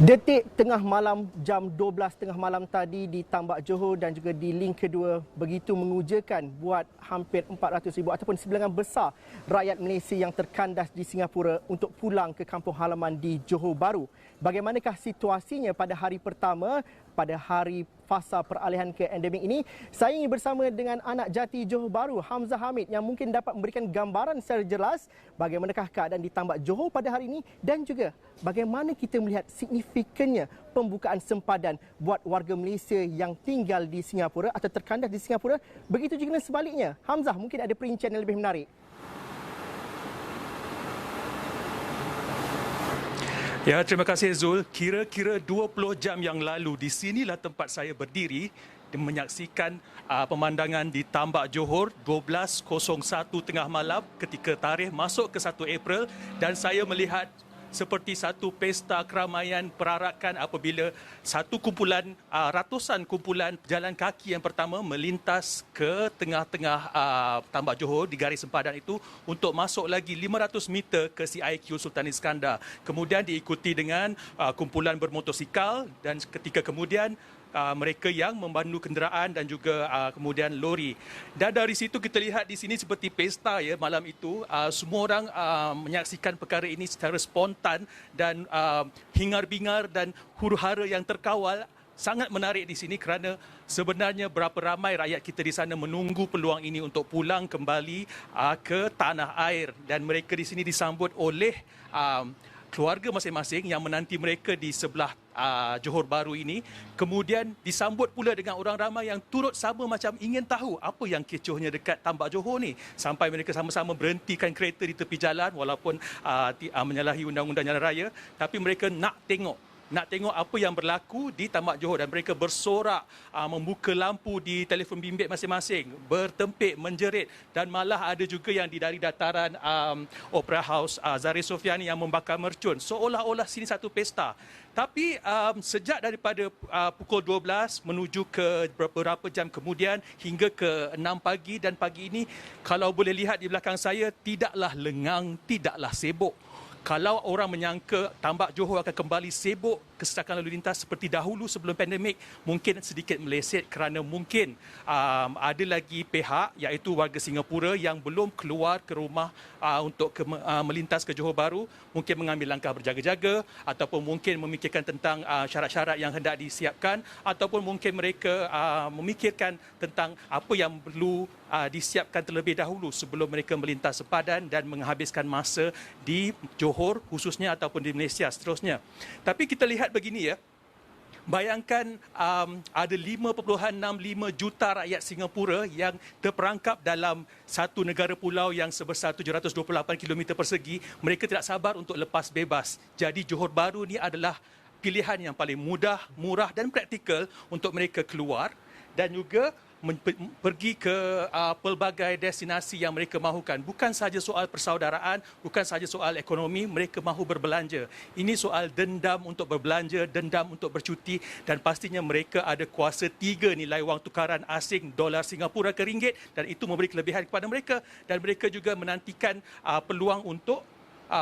Detik tengah malam jam 12 tengah malam tadi di Tambak Johor dan juga di link kedua begitu mengujakan buat hampir 400,000 ataupun sebilangan besar rakyat Malaysia yang terkandas di Singapura untuk pulang ke kampung halaman di Johor Bahru. Bagaimanakah situasinya pada hari pertama, pada hari fasa peralihan ke endemik ini? Saya ingin bersama dengan anak jati Johor Bahru, Hamzah Hamid, yang mungkin dapat memberikan gambaran secara jelas bagaimanakah keadaan di Tambak Johor pada hari ini dan juga bagaimana kita melihat signifikannya pembukaan sempadan buat warga Malaysia yang tinggal di Singapura atau terkandas di Singapura. Begitu juga sebaliknya. Hamzah, mungkin ada perincian yang lebih menarik. Ya, terima kasih Zul. Kira-kira 20 jam yang lalu di sinilah tempat saya berdiri dan menyaksikan pemandangan di Tambak Johor 12.01 tengah malam ketika tarikh masuk ke 1 April, dan saya melihat seperti satu pesta keramaian perarakan apabila satu kumpulan, ratusan kumpulan pejalan kaki yang pertama melintas ke tengah-tengah Tambak Johor di garis sempadan itu untuk masuk lagi 500 meter ke CIQ Sultan Iskandar. Kemudian diikuti dengan kumpulan bermotosikal dan ketika kemudian mereka yang memandu kenderaan dan juga kemudian lori. Dan dari situ kita lihat di sini seperti pesta ya malam itu. Semua orang menyaksikan perkara ini secara spontan dan hingar-bingar dan huru-hara yang terkawal. Sangat menarik di sini kerana sebenarnya berapa ramai rakyat kita di sana menunggu peluang ini untuk pulang kembali ke tanah air, dan mereka di sini disambut oleh keluarga masing-masing yang menanti mereka di sebelah Johor Bahru ini. Kemudian disambut pula dengan orang ramai yang turut sama macam ingin tahu apa yang kecohnya dekat Tambak Johor ni. Sampai mereka sama-sama berhentikan kereta di tepi jalan walaupun menyalahi undang-undang jalan raya. Tapi mereka nak tengok apa yang berlaku di Tambak Johor, dan mereka bersorak, membuka lampu di telefon bimbit masing-masing, bertempik, menjerit, dan malah ada juga yang dari dataran Opera House Zahir Sofiani yang membakar mercun seolah-olah sini satu pesta. Tapi sejak daripada pukul 12 menuju ke beberapa jam kemudian hingga ke 6 pagi dan pagi ini, kalau boleh lihat di belakang saya, tidaklah lengang, tidaklah sibuk. Kalau orang menyangka Tambak Johor akan kembali sibuk kesesakan lalu lintas seperti dahulu sebelum pandemik, mungkin sedikit meleset kerana mungkin ada lagi pihak iaitu warga Singapura yang belum keluar ke rumah untuk melintas ke Johor Bahru, mungkin mengambil langkah berjaga-jaga ataupun mungkin memikirkan tentang syarat-syarat yang hendak disiapkan, ataupun mungkin mereka memikirkan tentang apa yang perlu disiapkan terlebih dahulu sebelum mereka melintas sempadan dan menghabiskan masa di Johor khususnya ataupun di Malaysia seterusnya. Tapi kita lihat begini ya, bayangkan ada 5.65 juta rakyat Singapura yang terperangkap dalam satu negara pulau yang sebesar 728 km persegi. Mereka tidak sabar untuk lepas bebas. Jadi Johor Bahru ni adalah pilihan yang paling mudah, murah dan praktikal untuk mereka keluar dan juga pergi ke pelbagai destinasi yang mereka mahukan. Bukan sahaja soal persaudaraan, bukan sahaja soal ekonomi, mereka mahu berbelanja. Ini soal dendam untuk berbelanja, dendam untuk bercuti, dan pastinya mereka ada kuasa 3 nilai wang tukaran asing dolar Singapura ke ringgit, dan itu memberi kelebihan kepada mereka, dan mereka juga menantikan peluang untuk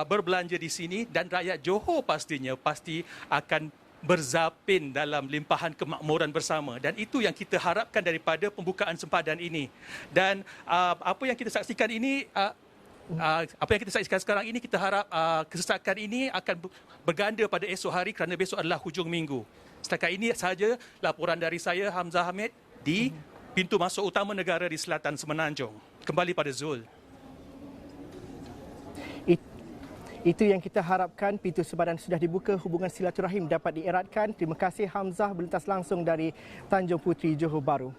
berbelanja di sini, dan rakyat Johor pastinya pasti akan berzapin dalam limpahan kemakmuran bersama, dan itu yang kita harapkan daripada pembukaan sempadan ini. Dan apa yang kita saksikan ini, apa yang kita saksikan sekarang ini, kita harap kesesakan ini akan berganda pada esok hari kerana besok adalah hujung minggu. Setakat ini sahaja laporan dari saya, Hamzah Hamid, di pintu masuk utama negara di Selatan Semenanjung. Kembali pada Zul. Itu yang kita harapkan, pintu sempadan sudah dibuka, hubungan silaturahim dapat dieratkan. Terima kasih Hamzah, berlintas langsung dari Tanjung Puteri, Johor Bahru.